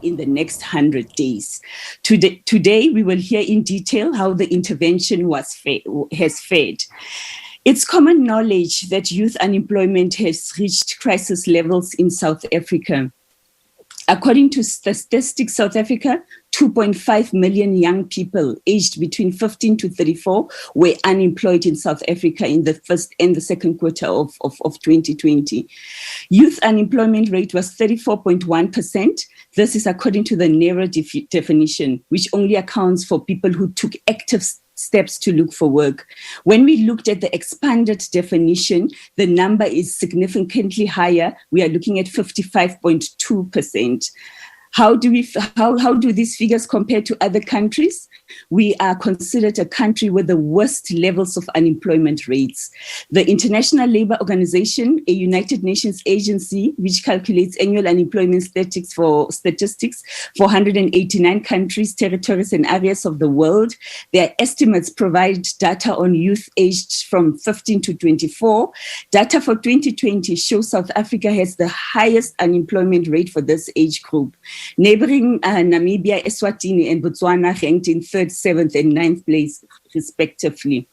in the next 100 days. Today, we will hear in detail how the intervention has fared. It's common knowledge that youth unemployment has reached crisis levels in South Africa. According to Statistics South Africa, 2.5 million young people aged between 15 to 34 were unemployed in South Africa in the first and the second quarter of 2020. Youth unemployment rate was 34.1%. This is according to the narrow definition, which only accounts for people who took active steps to look for work. When we looked at the expanded definition, the number is significantly higher. We are looking at 55.2%. How do these figures compare to other countries? We are considered a country with the worst levels of unemployment rates. The International Labour Organization, a United Nations agency which calculates annual unemployment statistics for 189 countries, territories, and areas of the world, their estimates provide data on youth aged from 15 to 24. Data for 2020 shows South Africa has the highest unemployment rate for this age group. Neighboring Namibia, Eswatini, and Botswana ranked in 3rd, 7th, and 9th place, respectively.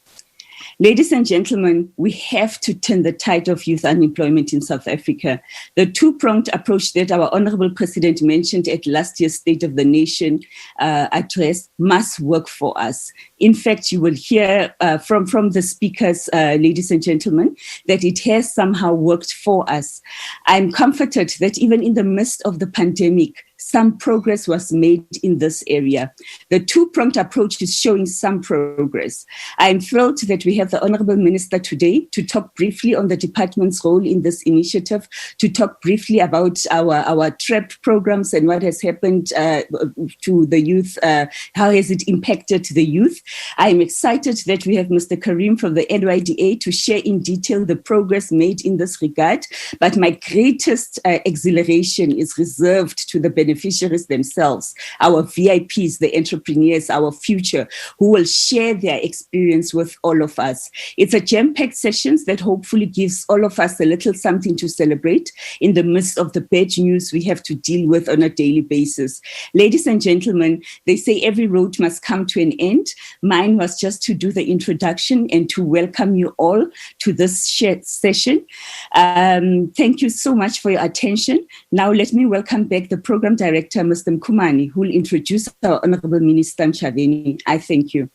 Ladies and gentlemen, we have to turn the tide of youth unemployment in South Africa. The two-pronged approach that our Honorable President mentioned at last year's State of the Nation address must work for us. In fact, you will hear from the speakers, ladies and gentlemen, that it has somehow worked for us. I'm comforted that even in the midst of the pandemic, some progress was made in this area. The two-pronged approach is showing some progress. I'm thrilled that we have the Honorable Minister today to talk briefly on the department's role in this initiative, to talk briefly about our TREP programs and what has happened to the youth, how has it impacted the youth. I'm excited that we have Mr. Karim from the NYDA to share in detail the progress made in this regard, but my greatest exhilaration is reserved to the beneficiaries themselves, our VIPs, the entrepreneurs, our future, who will share their experience with all of us. It's a jam-packed session that hopefully gives all of us a little something to celebrate in the midst of the bad news we have to deal with on a daily basis. Ladies and gentlemen, they say every road must come to an end. Mine was just to do the introduction and to welcome you all to this shared session. Thank you so much for your attention. Now let me welcome back the Program Director, Mr. Mkhumane, who will introduce our Honorable Minister Ntshavheni. I thank you.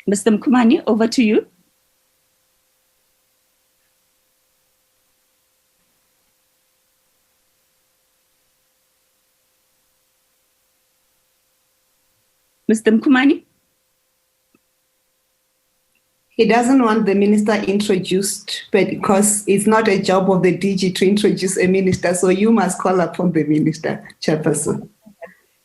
Mr. Mkhumane, over to you. Mr. Mkhumane? He doesn't want the minister introduced, but because it's not a job of the DG to introduce a minister, so you must call upon the minister, Chairperson.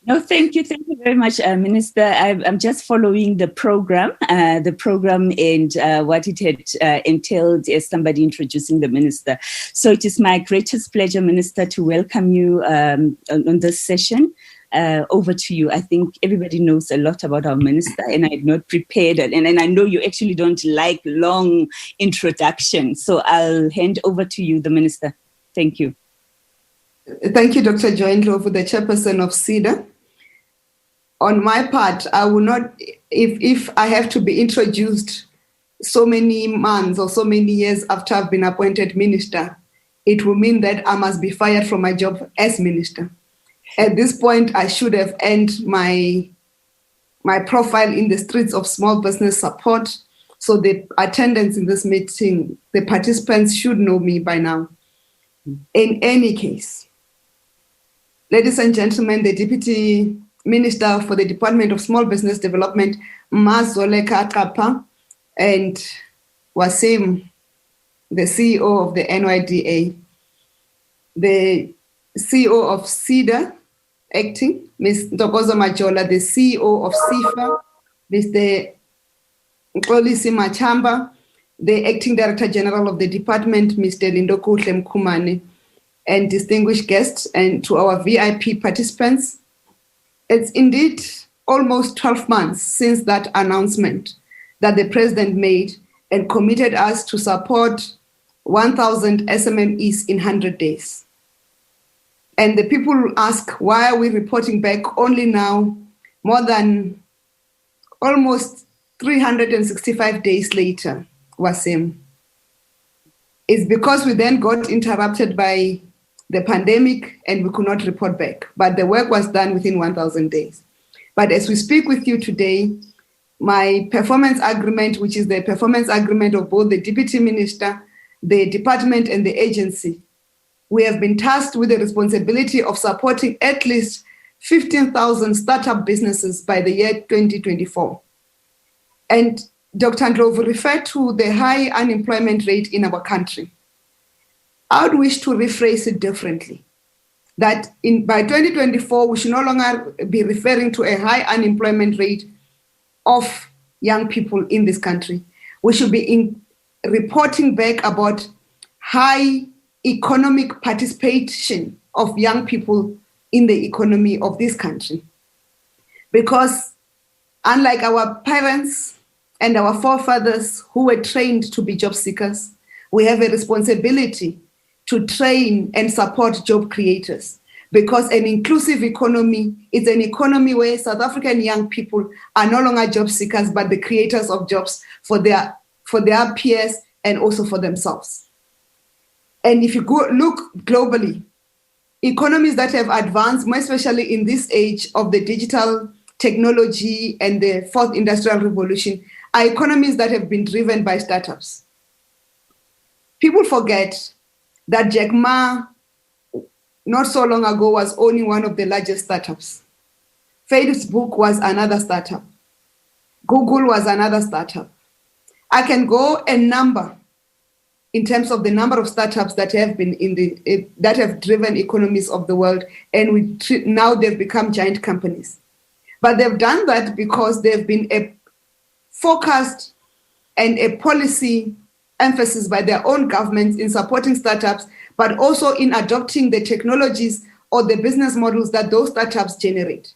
No, thank you very much, Minister. I'm just following the program and what it had entailed as somebody introducing the minister. So it is my greatest pleasure, Minister, to welcome you on this session. Over to you. I think everybody knows a lot about our minister, and I had not prepared it. And I know you actually don't like long introductions. So I'll hand over to you, the minister. Thank you. Thank you, Dr. Joindlo, for the chairperson of SEDA. On my part, I will not, if I have to be introduced so many months or so many years after I've been appointed minister, it will mean that I must be fired from my job as minister. At this point, I should have ended my profile in the streets of small business support. So the attendants in this meeting, the participants should know me by now. In any case, ladies and gentlemen, the Deputy Minister for the Department of Small Business Development, Mazoleka Kapa, and Wasim, the CEO of the NYDA, the CEO of SEDA, acting, Ms. Ntokozo Majola, the CEO of SIFA, Mr. Nkolisi Machamba, the Acting Director General of the Department, Mr. Lindokuhle Mkhumane, and distinguished guests, and to our VIP participants. It's indeed almost 12 months since that announcement that the President made, and committed us to support 1,000 SMMEs in 100 days. And the people ask, why are we reporting back only now, more than almost 365 days later, Wasim? It's because we then got interrupted by the pandemic and we could not report back. But the work was done within 1,000 days. But as we speak with you today, my performance agreement, which is the performance agreement of both the Deputy Minister, the department, and the agency, we have been tasked with the responsibility of supporting at least 15,000 startup businesses by the year 2024. And Dr. Ndlovu referred to the high unemployment rate in our country. I would wish to rephrase it differently, that by 2024, we should no longer be referring to a high unemployment rate of young people in this country. We should be reporting back about high economic participation of young people in the economy of this country. Because unlike our parents and our forefathers who were trained to be job seekers, we have a responsibility to train and support job creators. Because an inclusive economy is an economy where South African young people are no longer job seekers, but the creators of jobs for their peers and also for themselves. And if you look globally, economies that have advanced, more especially in this age of the digital technology and the fourth industrial revolution, are economies that have been driven by startups. People forget that Jack Ma, not so long ago, was owning one of the largest startups. Facebook was another startup. Google was another startup. I can go a number in terms of the number of startups that have been that have driven economies of the world, and now they've become giant companies. But they've done that because there've been a focused and a policy emphasis by their own governments in supporting startups, but also in adopting the technologies or the business models that those startups generate.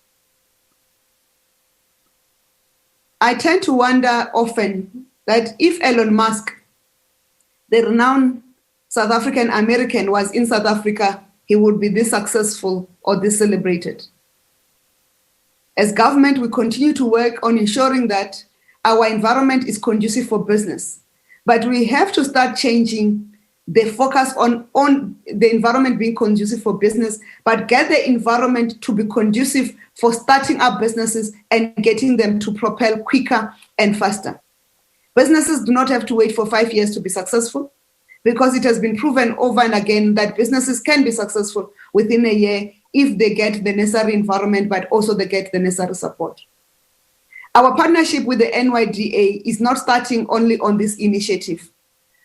I tend to wonder often that if Elon Musk, the renowned South African American, was in South Africa, he would be this successful or this celebrated. As government, we continue to work on ensuring that our environment is conducive for business. But we have to start changing the focus on the environment being conducive for business, but get the environment to be conducive for starting up businesses and getting them to propel quicker and faster. Businesses do not have to wait for 5 years to be successful, because it has been proven over and again that businesses can be successful within a year if they get the necessary environment, but also they get the necessary support. Our partnership with the NYDA is not starting only on this initiative.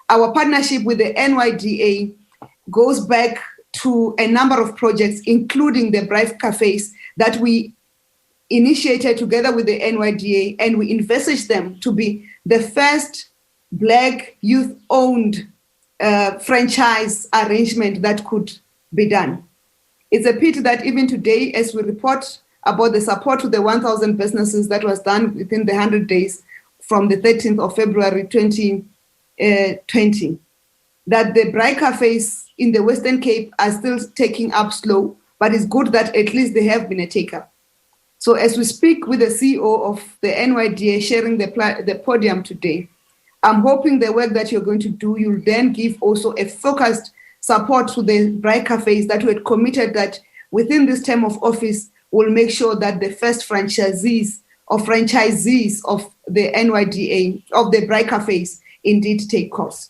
Our partnership with the NYDA goes back to a number of projects, including the Bright Cafes that we initiated together with the NYDA, and we envisage them to be the first Black youth-owned franchise arrangement that could be done. It's a pity that even today, as we report about the support to the 1,000 businesses that was done within the 100 days from the 13th of February 2020, that the Bright Cafes in the Western Cape are still taking up slow, but it's good that at least they have been a take-up. So as we speak with the CEO of the NYDA sharing the podium today, I'm hoping the work that you're going to do, you'll then give also a focused support to the Bright Cafes that we had committed that within this term of office, we'll make sure that the first franchisees of the NYDA, of the Bright Cafes, indeed take course.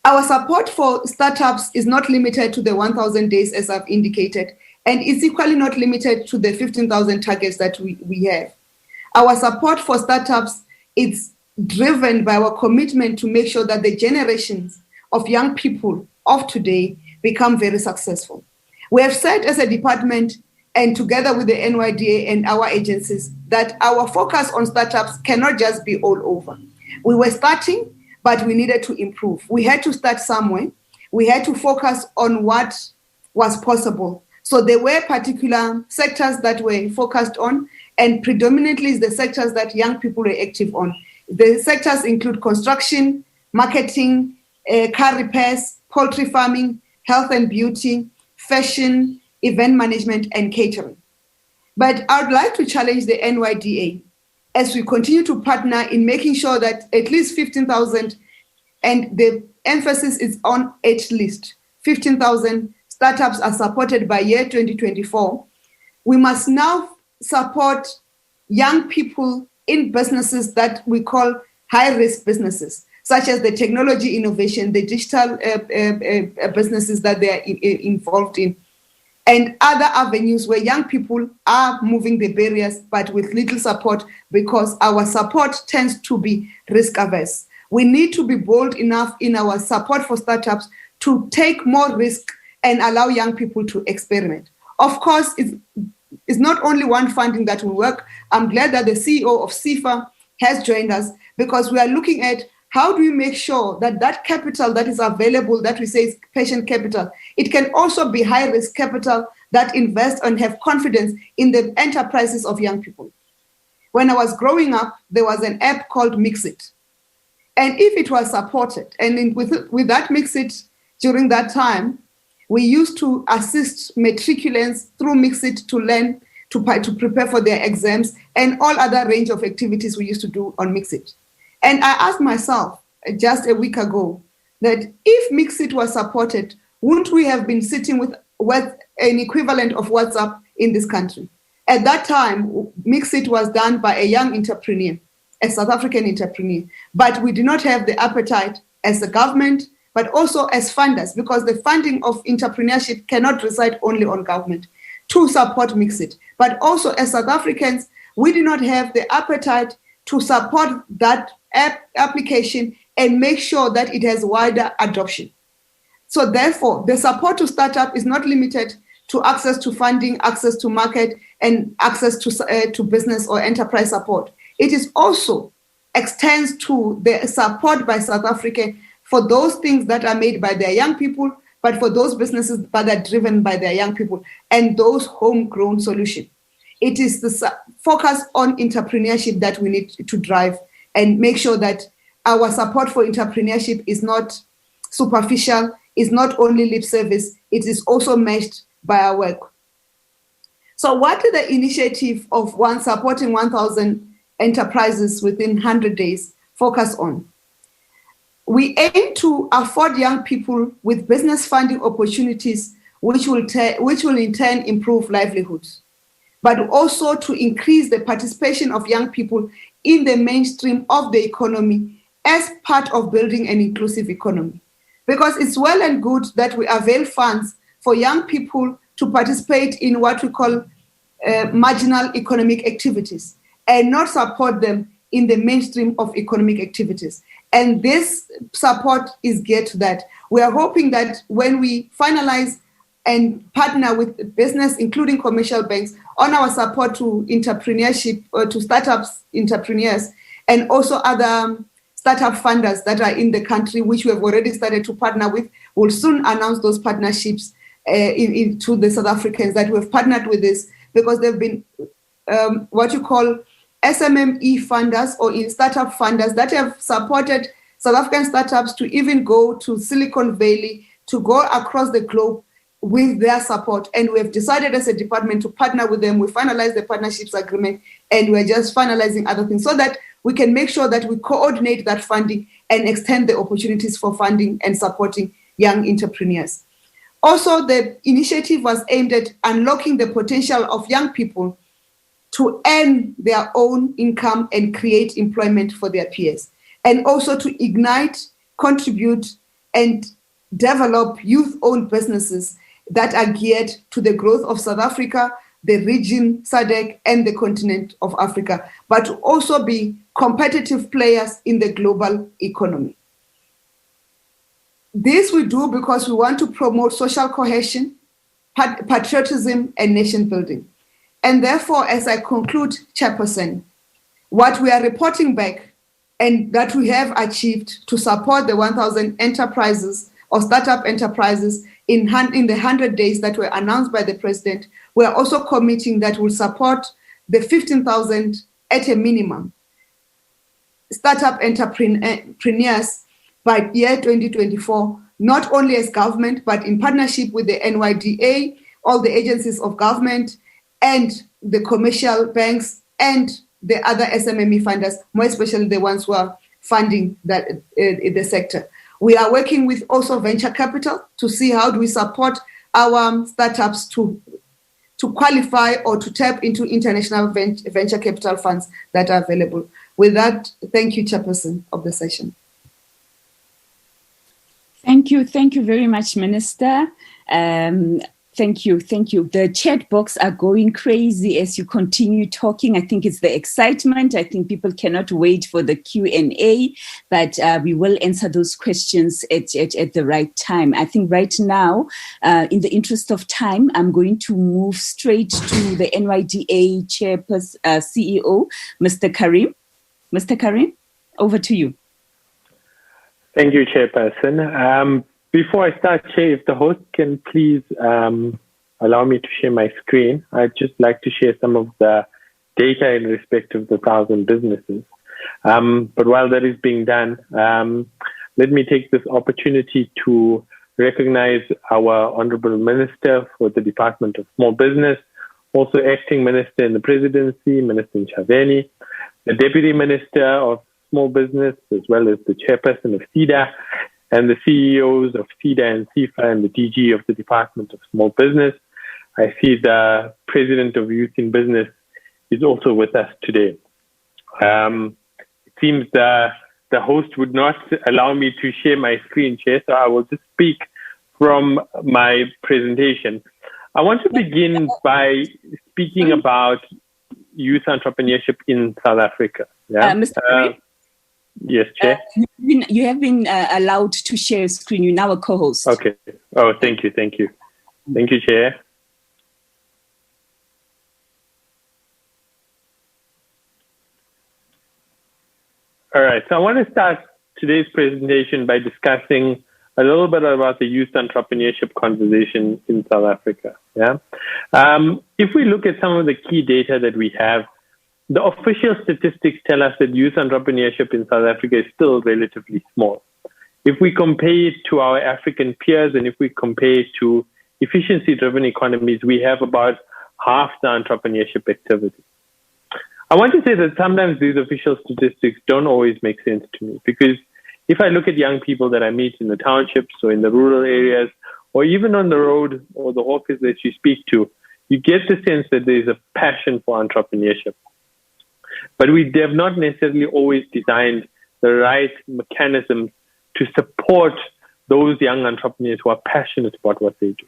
Our support for startups is not limited to the 1,000 days, as I've indicated, and it's equally not limited to the 15,000 targets that we have. Our support for startups is driven by our commitment to make sure that the generations of young people of today become very successful. We have said as a department, and together with the NYDA and our agencies, that our focus on startups cannot just be all over. We were starting, but we needed to improve. We had to start somewhere. We had to focus on what was possible. So there were particular sectors that were focused on, and predominantly the sectors that young people were active on. The sectors include construction, marketing, car repairs, poultry farming, health and beauty, fashion, event management, and catering. But I'd like to challenge the NYDA as we continue to partner in making sure that at least 15,000, and the emphasis is on at least 15,000 startups are supported by year 2024. We must now support young people in businesses that we call high-risk businesses, such as the technology innovation, the digital businesses that they are involved in, and other avenues where young people are moving the barriers, but with little support, because our support tends to be risk-averse. We need to be bold enough in our support for startups to take more risk and allow young people to experiment. Of course, it's not only one funding that will work. I'm glad that the CEO of CIFA has joined us, because we are looking at how do we make sure that that capital that is available, that we say is patient capital, it can also be high-risk capital that invests and have confidence in the enterprises of young people. When I was growing up, there was an app called Mixit. And if it was supported, and with that Mixit during that time, we used to assist matriculants through Mixit to learn, to prepare for their exams, and all other range of activities we used to do on Mixit. And I asked myself just a week ago that if Mixit was supported, wouldn't we have been sitting with an equivalent of WhatsApp in this country? At that time, Mixit was done by a young entrepreneur, a South African entrepreneur, but we did not have the appetite as a government, but also as funders, because the funding of entrepreneurship cannot reside only on government to support Mixit. But also as South Africans, we do not have the appetite to support that application and make sure that it has wider adoption. So therefore, the support to startup is not limited to access to funding, access to market, and access to business or enterprise support. It is also extends to the support by South Africa for those things that are made by their young people, but for those businesses that are driven by their young people and those homegrown solutions. It is the focus on entrepreneurship that we need to drive and make sure that our support for entrepreneurship is not superficial, is not only lip service, it is also matched by our work. So what is the initiative of supporting 1,000 enterprises within 100 days focus on? We aim to afford young people with business funding opportunities, which will in turn improve livelihoods, but also to increase the participation of young people in the mainstream of the economy as part of building an inclusive economy. Because it's well and good that we avail funds for young people to participate in what we call marginal economic activities and not support them in the mainstream of economic activities. And this support is geared to that. We are hoping that when we finalize and partner with business, including commercial banks, on our support to entrepreneurship, to startups, entrepreneurs, and also other startup funders that are in the country, which we have already started to partner with, we'll soon announce those partnerships to the South Africans that we have partnered with this, because they've been what you call SMME funders or in startup funders that have supported South African startups to even go to Silicon Valley, to go across the globe with their support. And we have decided as a department to partner with them. We finalized the partnerships agreement and we're just finalizing other things so that we can make sure that we coordinate that funding and extend the opportunities for funding and supporting young entrepreneurs. Also, the initiative was aimed at unlocking the potential of young people to earn their own income and create employment for their peers, and also to ignite, contribute, and develop youth-owned businesses that are geared to the growth of South Africa, the region, SADC, and the continent of Africa, but to also be competitive players in the global economy. This we do because we want to promote social cohesion, patriotism, and nation building. And therefore, as I conclude, Chairperson, what we are reporting back and that we have achieved to support the 1,000 enterprises or startup enterprises in the 100 days that were announced by the President, we are also committing that we'll support the 15,000 at a minimum startup entrepreneurs by year 2024, not only as government, but in partnership with the NYDA, all the agencies of government, and the commercial banks, and the other SMME funders, more especially the ones who are funding that in the sector. We are working with also venture capital to see how do we support our startups to qualify or to tap into international venture capital funds that are available. With that, thank you, Chairperson of the session. Thank you very much, Minister. Thank you. The chat box are going crazy as you continue talking. I think it's the excitement. I think people cannot wait for the Q&A, but we will answer those questions at the right time. I think right now, in the interest of time, I'm going to move straight to the NYDA Chairperson, CEO, Mr. Karim. Mr. Karim, over to you. Thank you, Chairperson. Before I start, Chair, if the host can please allow me to share my screen, I'd just like to share some of the data in respect of the 1,000 businesses. But while that is being done, let me take this opportunity to recognize our Honorable Minister for the Department of Small Business, also Acting Minister in the Presidency, Minister Ntshavheni, the Deputy Minister of Small Business, as well as the Chairperson of SIDA, and the CEOs of SIDA and CIFA and the DG of the Department of Small Business. I see the President of Youth in Business is also with us today. It seems the host would not allow me to share my screen, Chair, so I will just speak from my presentation. I want to begin by speaking about youth entrepreneurship in South Africa. Yeah? Mr. Karim? Yes, Chair. You have been allowed to share a screen. You're now a co-host. Okay. Oh, thank you. Thank you, Chair. All right. So I want to start today's presentation by discussing a little bit about the youth entrepreneurship conversation in South Africa. Yeah. If we look at some of the key data that we have, the official statistics tell us that youth entrepreneurship in South Africa is still relatively small. If we compare it to our African peers and if we compare it to efficiency-driven economies, we have about half the entrepreneurship activity. I want to say that sometimes these official statistics don't always make sense to me, because if I look at young people that I meet in the townships or in the rural areas, or even on the road or the office that you speak to, you get the sense that there's a passion for entrepreneurship. But we have not necessarily always designed the right mechanisms to support those young entrepreneurs who are passionate about what they do.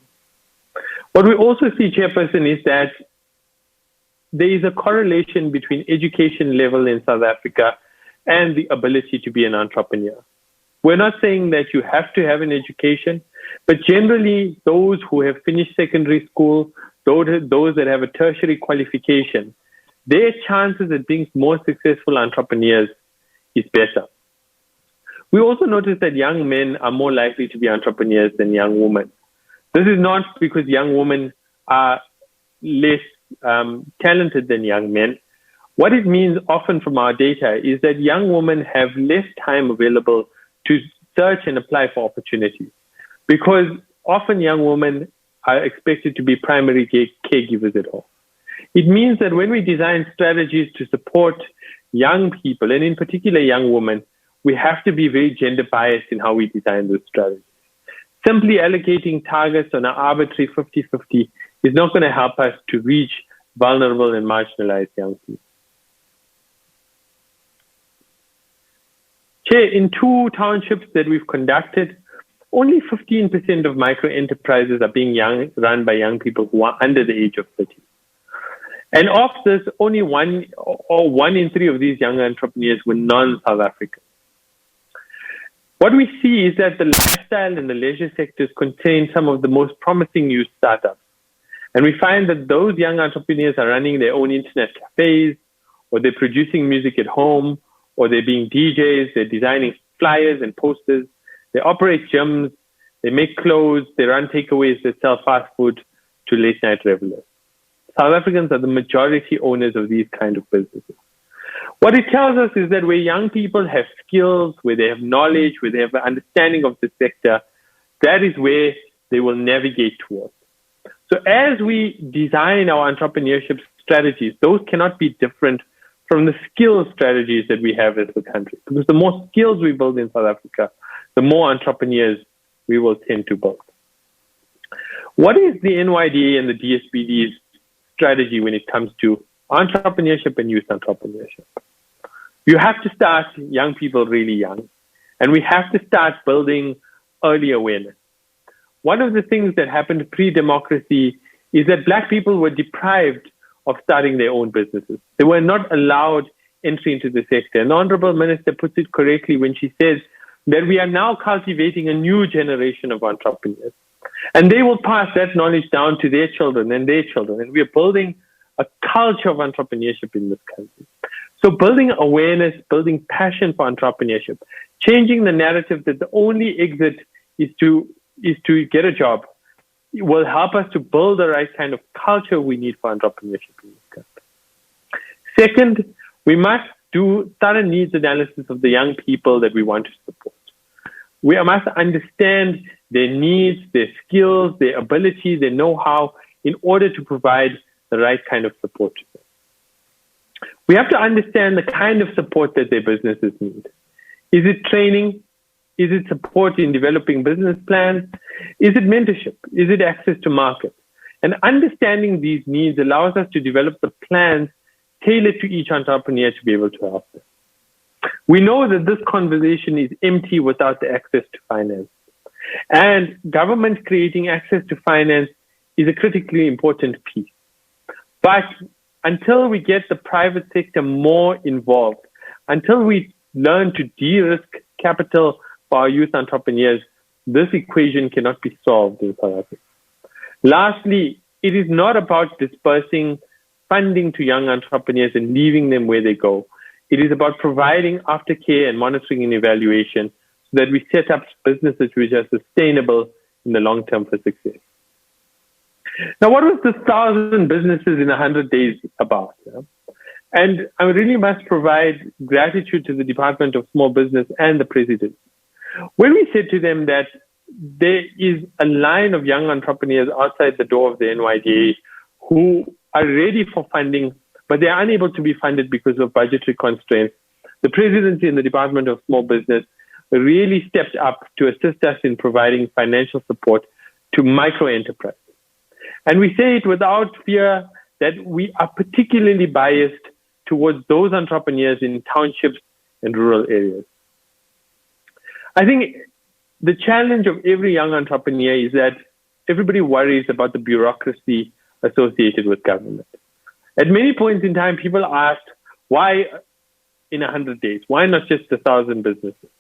What we also see, Chairperson, is that there is a correlation between education level in South Africa and the ability to be an entrepreneur. We're not saying that you have to have an education, but generally those who have finished secondary school, those that have a tertiary qualification, their chances at being more successful entrepreneurs is better. We also notice that young men are more likely to be entrepreneurs than young women. This is not because young women are less talented than young men. What it means often from our data is that young women have less time available to search and apply for opportunities, because often young women are expected to be primary caregivers at home. It means that when we design strategies to support young people, and in particular young women, we have to be very gender biased in how we design those strategies. Simply allocating targets on an arbitrary 50-50 is not going to help us to reach vulnerable and marginalized young people. Chair, in 2 townships that we've conducted, only 15% of micro enterprises are being run by young people who are under the age of 30. And of this, only 1 in 3 of these young entrepreneurs were non-South African. What we see is that the lifestyle and the leisure sectors contain some of the most promising youth startups. And we find that those young entrepreneurs are running their own internet cafes, or they're producing music at home, or they're being DJs, they're designing flyers and posters, they operate gyms, they make clothes, they run takeaways that sell fast food to late night revelers. South Africans are the majority owners of these kind of businesses. What it tells us is that where young people have skills, where they have knowledge, where they have an understanding of the sector, that is where they will navigate towards. So as we design our entrepreneurship strategies, those cannot be different from the skills strategies that we have as a country. Because the more skills we build in South Africa, the more entrepreneurs we will tend to build. What is the NYDA and the DSBD's strategy when it comes to entrepreneurship and youth entrepreneurship? You have to start young people really young, and we have to start building early awareness. One of the things that happened pre-democracy is that Black people were deprived of starting their own businesses. They were not allowed entry into the sector. And the Honorable Minister puts it correctly when she says that we are now cultivating a new generation of entrepreneurs. And they will pass that knowledge down to their children and their children. And we are building a culture of entrepreneurship in this country. So building awareness, building passion for entrepreneurship, changing the narrative that the only exit is to get a job, will help us to build the right kind of culture we need for entrepreneurship in this country. Second, we must do thorough needs analysis of the young people that we want to support. We must understand their needs, their skills, their ability, their know-how in order to provide the right kind of support to them. We have to understand the kind of support that their businesses need. Is it training? Is it support in developing business plans? Is it mentorship? Is it access to markets? And understanding these needs allows us to develop the plans tailored to each entrepreneur to be able to help them. We know that this conversation is empty without the access to finance. And government creating access to finance is a critically important piece. But until we get the private sector more involved, until we learn to de-risk capital for our youth entrepreneurs, this equation cannot be solved in South Africa. Lastly, it is not about dispersing funding to young entrepreneurs and leaving them where they go. It is about providing aftercare and monitoring and evaluation so that we set up businesses which are sustainable in the long term for success. Now, what was the 1,000 businesses in 100 days about? And I really must provide gratitude to the Department of Small Business and the President. When we said to them that there is a line of young entrepreneurs outside the door of the NYDA who are ready for funding, but they are unable to be funded because of budgetary constraints, the Presidency and the Department of Small Business really stepped up to assist us in providing financial support to micro enterprises. And we say it without fear that we are particularly biased towards those entrepreneurs in townships and rural areas. I think the challenge of every young entrepreneur is that everybody worries about the bureaucracy associated with government. At many points in time, people asked, why in 100 days? Why not just 1,000 businesses?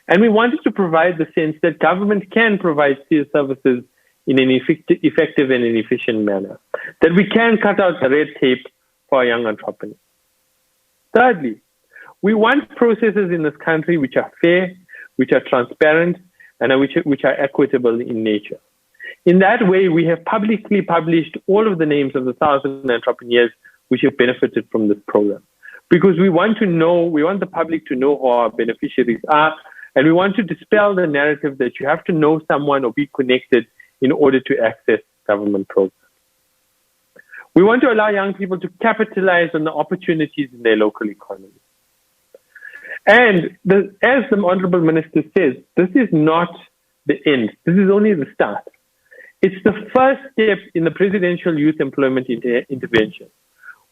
And we wanted to provide the sense that government can provide services in an effective and an efficient manner, that we can cut out the red tape for our young entrepreneurs. Thirdly, we want processes in this country which are fair, which are transparent, and which are equitable in nature. In that way, we have publicly published all of the names of the 1,000 entrepreneurs which have benefited from this program. Because we want the public to know who our beneficiaries are, and we want to dispel the narrative that you have to know someone or be connected in order to access government programs. We want to allow young people to capitalize on the opportunities in their local economy. And as the Honorable Minister says, this is not the end. This is only the start. It's the first step in the Presidential Youth Employment Intervention,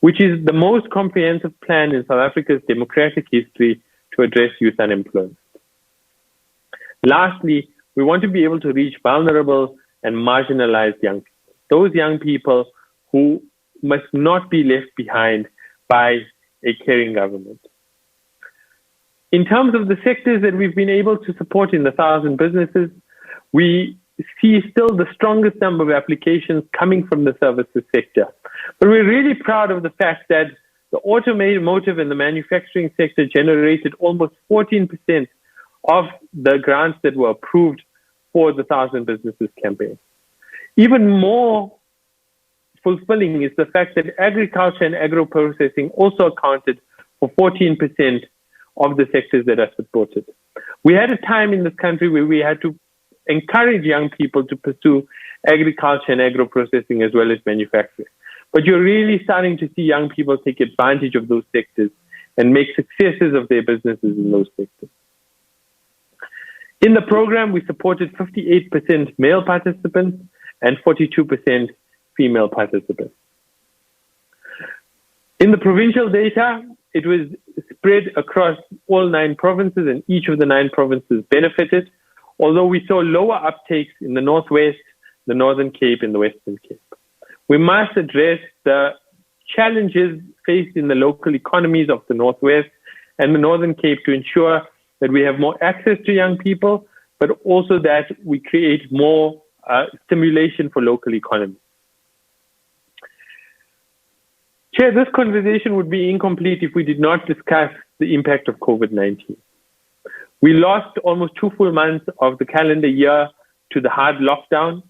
which is the most comprehensive plan in South Africa's democratic history to address youth unemployment. Lastly, we want to be able to reach vulnerable and marginalized young people, those young people who must not be left behind by a caring government. In terms of the sectors that we've been able to support in the 1,000 businesses, we see still the strongest number of applications coming from the services sector. But we're really proud of the fact that the automotive and the manufacturing sector generated almost 14% of the grants that were approved for the 1,000 Businesses campaign. Even more fulfilling is the fact that agriculture and agro-processing also accounted for 14% of the sectors that are supported. We had a time in this country where we had to encourage young people to pursue agriculture and agro-processing as well as manufacturing. But you're really starting to see young people take advantage of those sectors and make successes of their businesses in those sectors. In the program, we supported 58% male participants and 42% female participants. In the provincial data, it was spread across all 9 provinces, and each of the 9 provinces benefited, although we saw lower uptakes in the Northwest, the Northern Cape, and the Western Cape. We must address the challenges faced in the local economies of the Northwest and the Northern Cape to ensure that we have more access to young people, but also that we create more stimulation for local economies. Chair, this conversation would be incomplete if we did not discuss the impact of COVID-19. We lost almost 2 full months of the calendar year to the hard lockdown,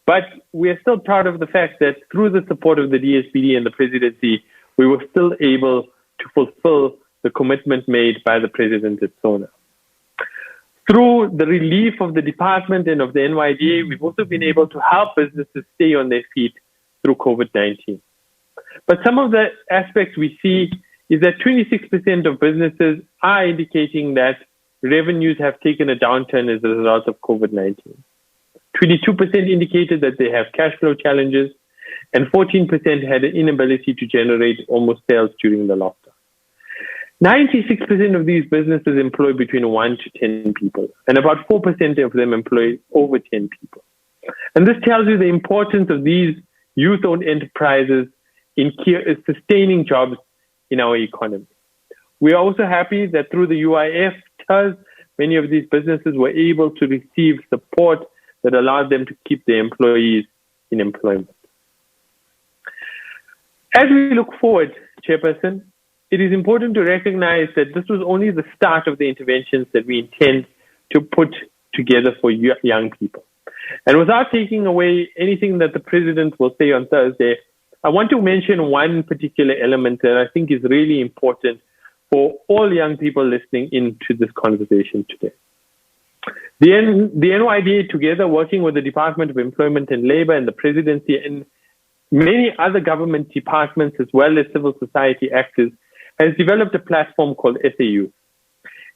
but we are still proud of the fact that through the support of the DSPD and the presidency, we were still able to fulfill the commitment made by the president at SONA. Through the relief of the department and of the NYDA, we've also been able to help businesses stay on their feet through COVID-19. But some of the aspects we see is that 26% of businesses are indicating that revenues have taken a downturn as a result of COVID-19. 22% indicated that they have cash flow challenges, and 14% had an inability to generate almost sales during the lockdown. 96% of these businesses employ between 1 to 10 people, and about 4% of them employ over 10 people. And this tells you the importance of these youth-owned enterprises in sustaining jobs in our economy. We are also happy that through the UIF TERS, many of these businesses were able to receive support that allowed them to keep their employees in employment. As we look forward, Chairperson, it is important to recognize that this was only the start of the interventions that we intend to put together for young people. And without taking away anything that the President will say on Thursday, I want to mention one particular element that I think is really important for all young people listening into this conversation today. The NYDA, together working with the Department of Employment and Labor and the Presidency and many other government departments as well as civil society actors, has developed a platform called SAYouth.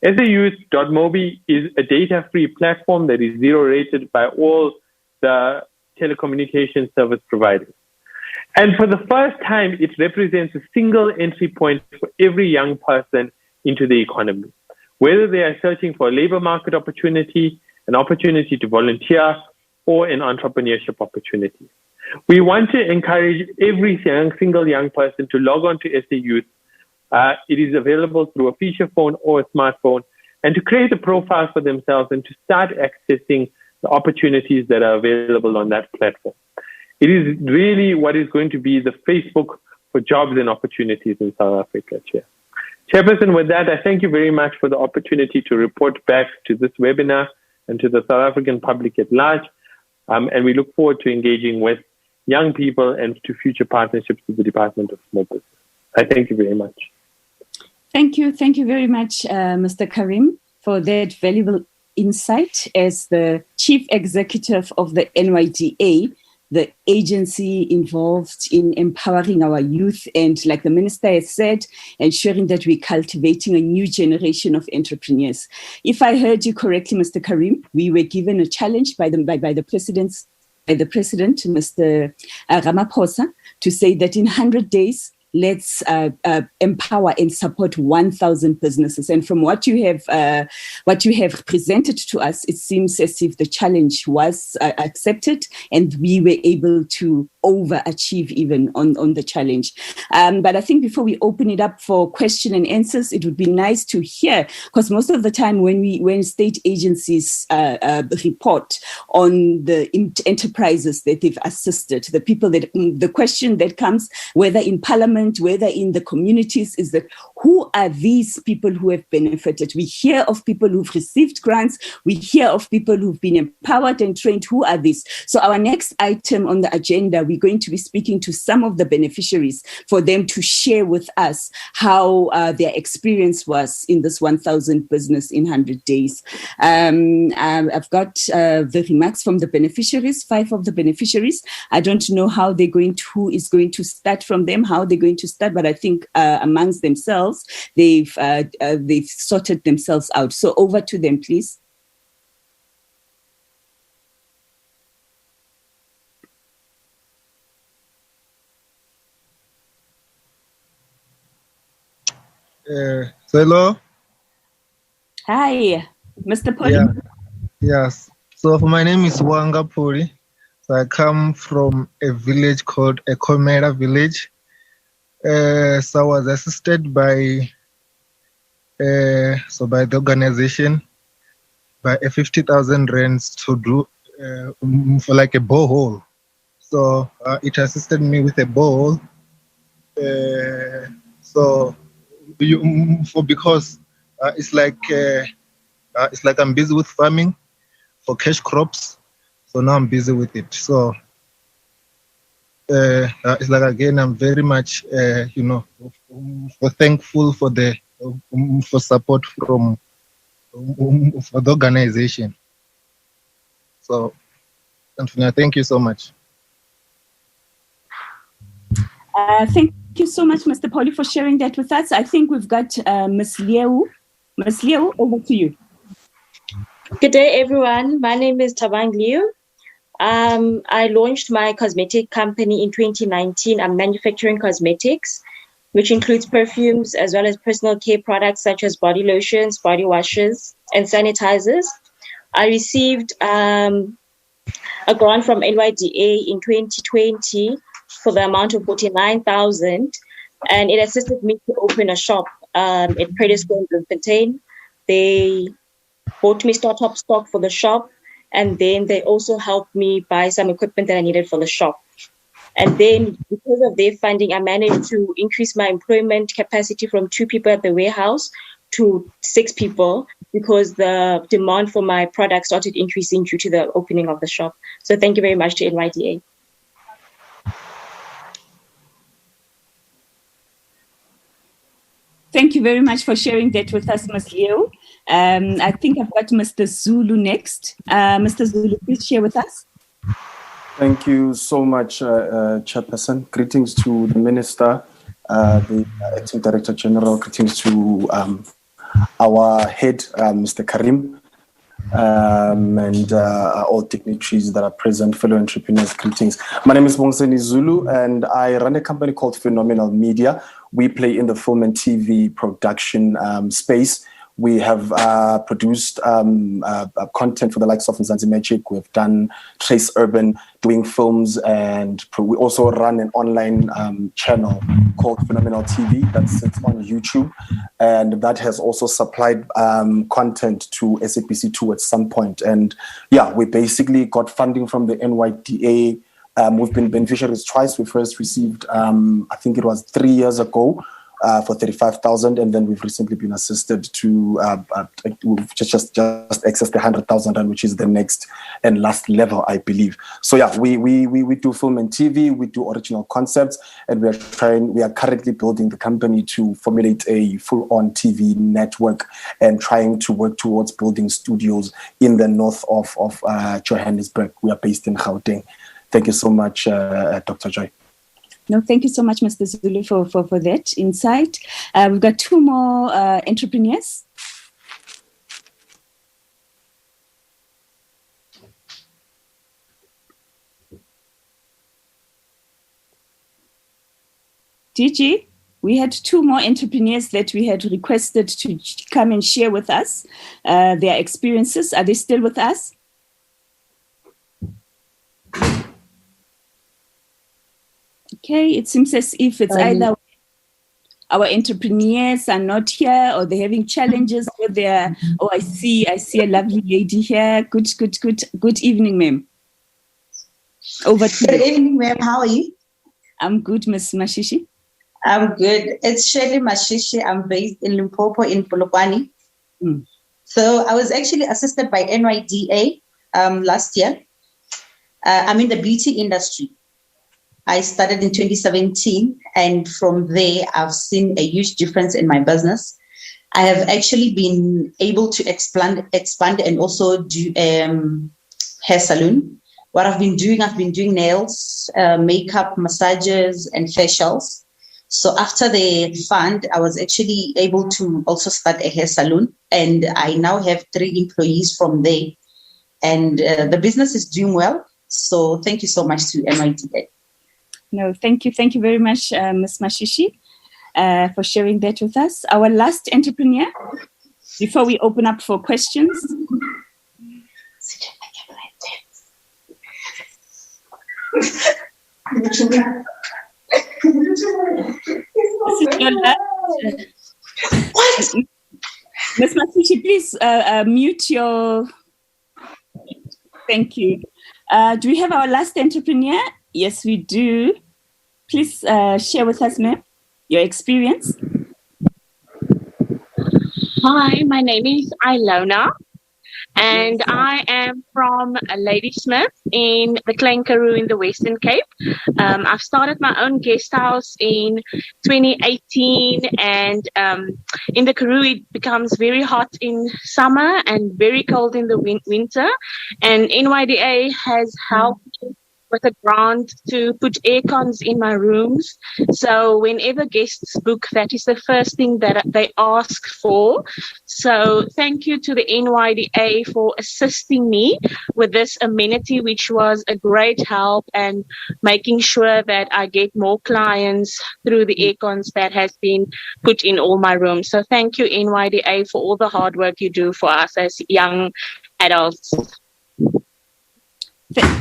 SAYouth.mobi is a data-free platform that is zero-rated by all the telecommunication service providers. And for the first time, it represents a single entry point for every young person into the economy, whether they are searching for a labor market opportunity, an opportunity to volunteer, or an entrepreneurship opportunity. We want to encourage every single young person to log on to SAYouth. It is available through a feature phone or a smartphone, and to create a profile for themselves and to start accessing the opportunities that are available on that platform. It is really what is going to be the Facebook for jobs and opportunities in South Africa, Chair. Chairperson, with that, I thank you very much for the opportunity to report back to this webinar and to the South African public at large. And we look forward to engaging with young people and to future partnerships with the Department of Small Business. I thank you very much. Thank you. Thank you very much, Mr. Karim, for that valuable insight. As the Chief Executive of the NYDA, the agency involved in empowering our youth and, like the Minister has said, ensuring that we're cultivating a new generation of entrepreneurs. If I heard you correctly, Mr. Karim, we were given a challenge by the President, Mr. Ramaphosa, to say that in 100 days, let's empower and support 1,000 businesses. And from what you have presented to us, it seems as if the challenge was accepted and we were able to overachieve even on the challenge. But I think before we open it up for question and answers, it would be nice to hear, because most of the time when state agencies report on the enterprises that they've assisted, the question that comes, whether in Parliament, whether in the communities, is that who are these people who have benefited? We hear of people who've received grants. We hear of people who've been empowered and trained. Who are these? So our next item on the agenda, we're going to be speaking to some of the beneficiaries for them to share with us how their experience was in this 1,000 business in 100 days. I've got the remarks from the beneficiaries, 5 of the beneficiaries. I don't know how they're going to, who is going to start from them, how they're going to start, but I think amongst themselves, they've sorted themselves out. So over to them, please. Hello. Hi, Mr. Poli. Yeah. Yes. So my name is Wanga Puri. So I come from a village called Ekomera village. So I was assisted by the organization by 50,000 rands to do for like a borehole. So it assisted me with a borehole. Because it's like I'm busy with farming for cash crops, so now I'm busy with it. So it's like, again, I'm very much thankful for the for support from for the organization. So thank you so much. Thank you so much, Mr. Poli, for sharing that with us. I think we've got Ms. Liu. Ms. Liu, over to you. Good day, everyone. My name is Tabang Liu. I launched my cosmetic company in 2019. I'm manufacturing cosmetics, which includes perfumes as well as personal care products such as body lotions, body washes, and sanitizers. I received a grant from NYDA in 2020 for the amount of 49,000, and it assisted me to open a shop at Credit Square in Bloemfontein. They bought me startup stock for the shop, and then they also helped me buy some equipment that I needed for the shop. And then because of their funding, I managed to increase my employment capacity from 2 people at the warehouse to 6 people because the demand for my product started increasing due to the opening of the shop. So thank you very much to NYDA. Thank you very much for sharing that with us, Ms. Liu. I think I've got Mr. Zulu next. Mr. Zulu, please share with us. Thank you so much, Chairperson. Greetings to the Minister, the Acting Director General. Greetings to our head, Mr. Karim, and all dignitaries that are present, fellow entrepreneurs. Greetings. My name is Bongseni Zulu, and I run a company called Phenomenal Media. We play in the film and TV production space. We have produced content for the likes of Mzansi Magic. We've done Trace Urban, doing films, and we also run an online channel called Phenomenal TV that sits on YouTube, and that has also supplied content to SABC2 at some point. And yeah, we basically got funding from the NYDA. We've been beneficiaries twice. We first received, I think it was 3 years ago, for 35,000, and then we've recently been assisted to just access the 100,000, which is the next and last level, I believe. So yeah, we do film and TV, we do original concepts, and we are currently building the company to formulate a full-on TV network and trying to work towards building studios in the north of Johannesburg. We are based in Gauteng. Thank you so much, Dr. Joy. No, thank you so much, Mr. Zulu, for that insight. We've got 2 more entrepreneurs. DG, we had 2 more entrepreneurs that we had requested to come and share with us their experiences. Are they still with us? Okay, it seems as if it's either our entrepreneurs are not here or they're having challenges with their, oh, I see a lovely lady here. Good evening, ma'am. Over to you. Good evening, ma'am. How are you? I'm good, Miss Mashishi. I'm good. It's Shirley Mashishi. I'm based in Limpopo in Polokwane. So I was actually assisted by NYDA last year. I'm in the beauty industry. I started in 2017, and from there, I've seen a huge difference in my business. I have actually been able to expand and also do hair salon. What I've been doing nails, makeup, massages, and facials. So after the fund, I was actually able to also start a hair salon, and I now have 3 employees from there. And the business is doing well. So thank you so much to NYDA. No, thank you. Thank you very much, Ms. Mashishi, for sharing that with us. Our last entrepreneur, before we open up for questions. This is your last. Ms. Mashishi, please mute your... Thank you. Do we have our last entrepreneur? Yes, we do. Please share with us, ma'am, your experience. Hi, my name is Ilona, and I am from Ladysmith in the Clankaroo in the Western Cape. I've started my own guest house in 2018, and in the Karoo it becomes very hot in summer and very cold in the winter, and NYDA has helped with a grant to put air cons in my rooms. So whenever guests book, that is the first thing that they ask for. So thank you to the NYDA for assisting me with this amenity, which was a great help, and making sure that I get more clients through the air cons that has been put in all my rooms. So thank you, NYDA, for all the hard work you do for us as young adults.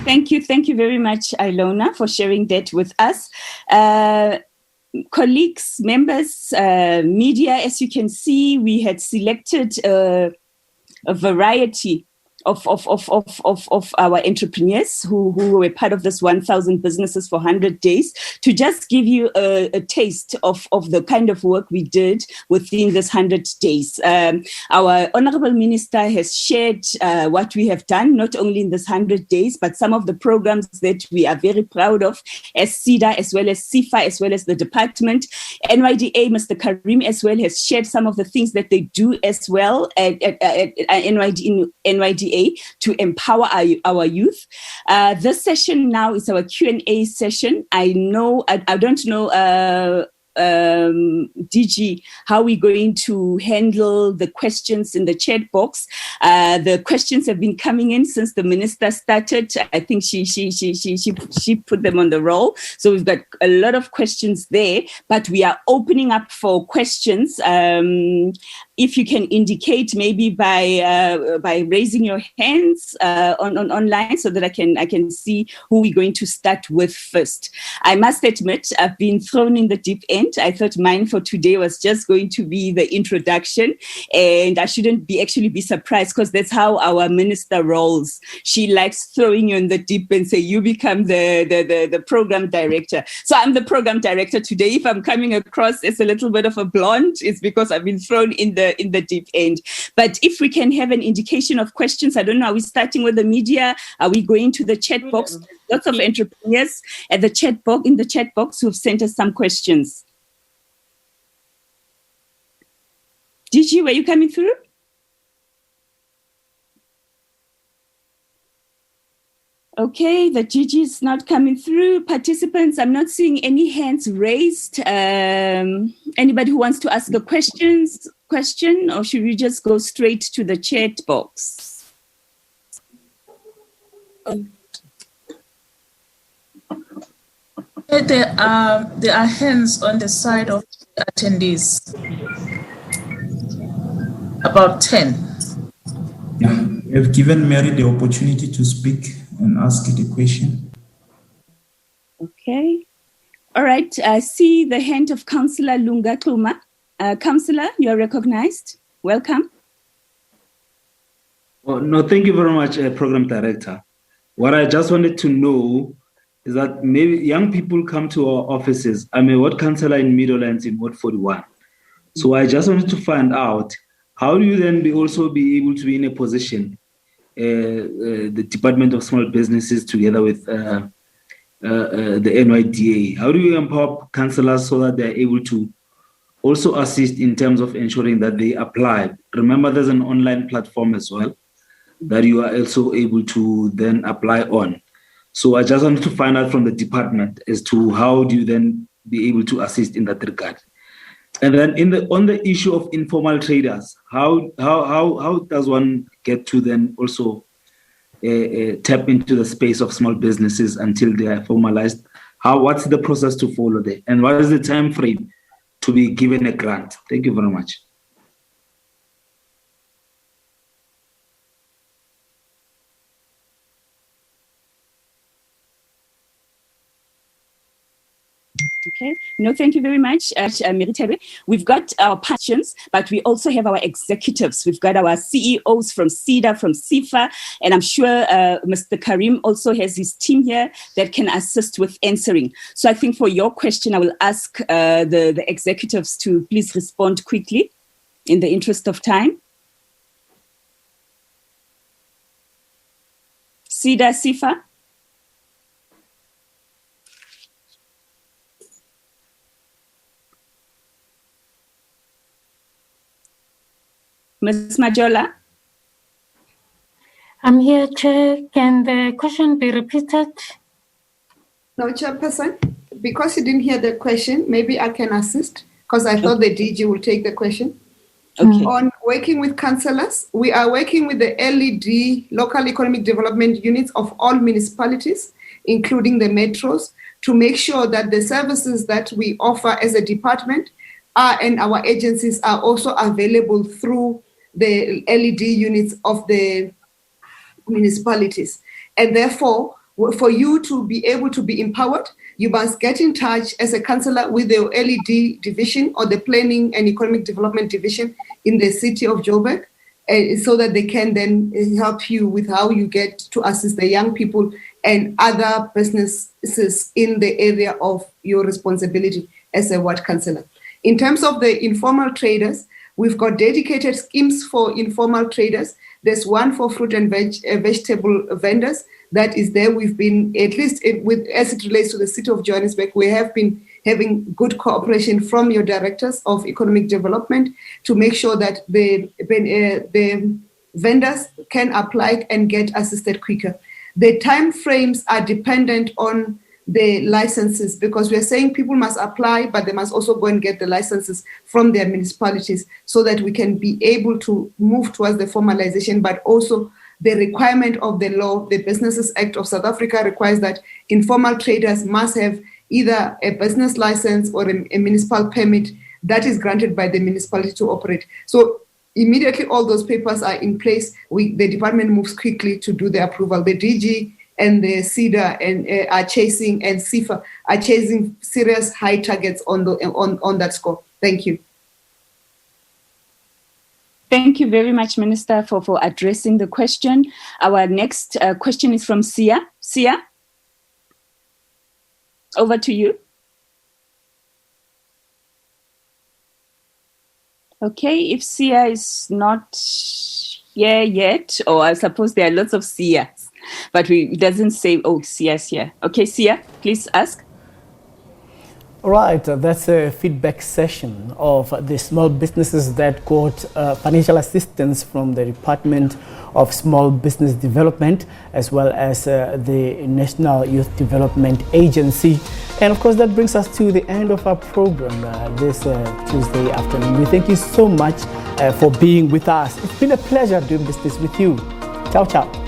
Thank you very much, Ilona, for sharing that with us. Colleagues, members, media, as you can see, we had selected a variety of our entrepreneurs who were part of this 1,000 businesses for 100 days to just give you a taste of the kind of work we did within this 100 days. Our Honorable Minister has shared what we have done, not only in this 100 days, but some of the programs that we are very proud of as SIDA, as well as CIFA, as well as the department. NYDA, Mr. Karim, as well, has shared some of the things that they do as well at NYDA to empower our youth. This session now is our Q&A session. I don't know, DG, how we're going to handle the questions in the chat box. The questions have been coming in since the minister started. I think she put them on the roll. So we've got a lot of questions there, but we are opening up for questions. If you can indicate maybe by raising your hands online, so that I can see who we're going to start with first. I must admit, I've been thrown in the deep end. I thought mine for today was just going to be the introduction, and I shouldn't be surprised, because that's how our minister rolls. She likes throwing you in the deep end, say you become the program director. So I'm the program director today. If I'm coming across as a little bit of a blonde, it's because I've been thrown in the deep end. But if we can have an indication of questions, I don't know, are we starting with the media? Are we going to the chat box? Lots of entrepreneurs at the chat box, in the chat box, who've sent us some questions. Gigi, were you coming through? Okay, the Gigi is not coming through. Participants, I'm not seeing any hands raised. Anybody who wants to ask a question, or should we just go straight to the chat box? There are hands on the side of the attendees. About 10. Yeah, we've given Mary the opportunity to speak and ask the question. Okay. All right. I see the hand of Councillor Lunga Kluma. Councillor, you are recognized. Welcome. Oh, no, thank you very much, Program Director. What I just wanted to know is that maybe young people come to our offices. I'm a ward councillor in Meadowlands in Ward 41. So I just wanted to find out, how do you then also be able to be in a position, the Department of Small Businesses together with the NYDA, how do you empower councillors so that they're able to also assist in terms of ensuring that they apply? Remember, there's an online platform as well that you are also able to then apply on. So I just wanted to find out from the department as to how do you then be able to assist in that regard. And then on the issue of informal traders, how does one get to then also tap into the space of small businesses until they are formalized? What's the process to follow there? And what is the time frame to be given a grant? Thank you very much. Okay. No, thank you very much, Meritebe. We've got our passions, but we also have our executives. We've got our CEOs from SIDA, from SIFA, and I'm sure Mr. Karim also has his team here that can assist with answering. So I think for your question, I will ask the executives to please respond quickly in the interest of time. SIDA, SIFA. Ms. Majola? I'm here, Chair. Can the question be repeated? No, Chairperson, because you didn't hear the question, maybe I can assist, because I thought the DG will take the question. Okay. On working with councillors, we are working with the LED, local economic development units of all municipalities, including the metros, to make sure that the services that we offer as a department and our agencies are also available through the LED units of the municipalities. And therefore, for you to be able to be empowered, you must get in touch as a councillor with the LED division or the Planning and Economic Development division in the city of Joburg, so that they can then help you with how you get to assist the young people and other businesses in the area of your responsibility as a ward councillor. In terms of the informal traders, we've got dedicated schemes for informal traders. There's one for fruit and vegetable vendors that is there. We've been, at least as it relates to the city of Johannesburg, we have been having good cooperation from your directors of economic development to make sure that the vendors can apply and get assisted quicker. The time frames are dependent on the licenses, because we're saying people must apply, but they must also go and get the licenses from their municipalities so that we can be able to move towards the formalization. But also the requirement of the law, the Businesses Act of South Africa requires that informal traders must have either a business license or a municipal permit that is granted by the municipality to operate. So immediately all those papers are in place, the department moves quickly to do the approval. The DG and the SIDA are chasing, and SIFA are chasing serious high targets on that score. Thank you. Thank you very much, Minister, for addressing the question. Our next question is from Sia. Sia, over to you. Okay, if Sia is not here yet, or I suppose there are lots of Sias, but it doesn't say, Sia's here. Okay, Sia, please ask. All right, that's a feedback session of the small businesses that got financial assistance from the Department of Small Business Development, as well as the National Youth Development Agency. And of course, that brings us to the end of our program this Tuesday afternoon. We thank you so much for being with us. It's been a pleasure doing business with you. Ciao, ciao.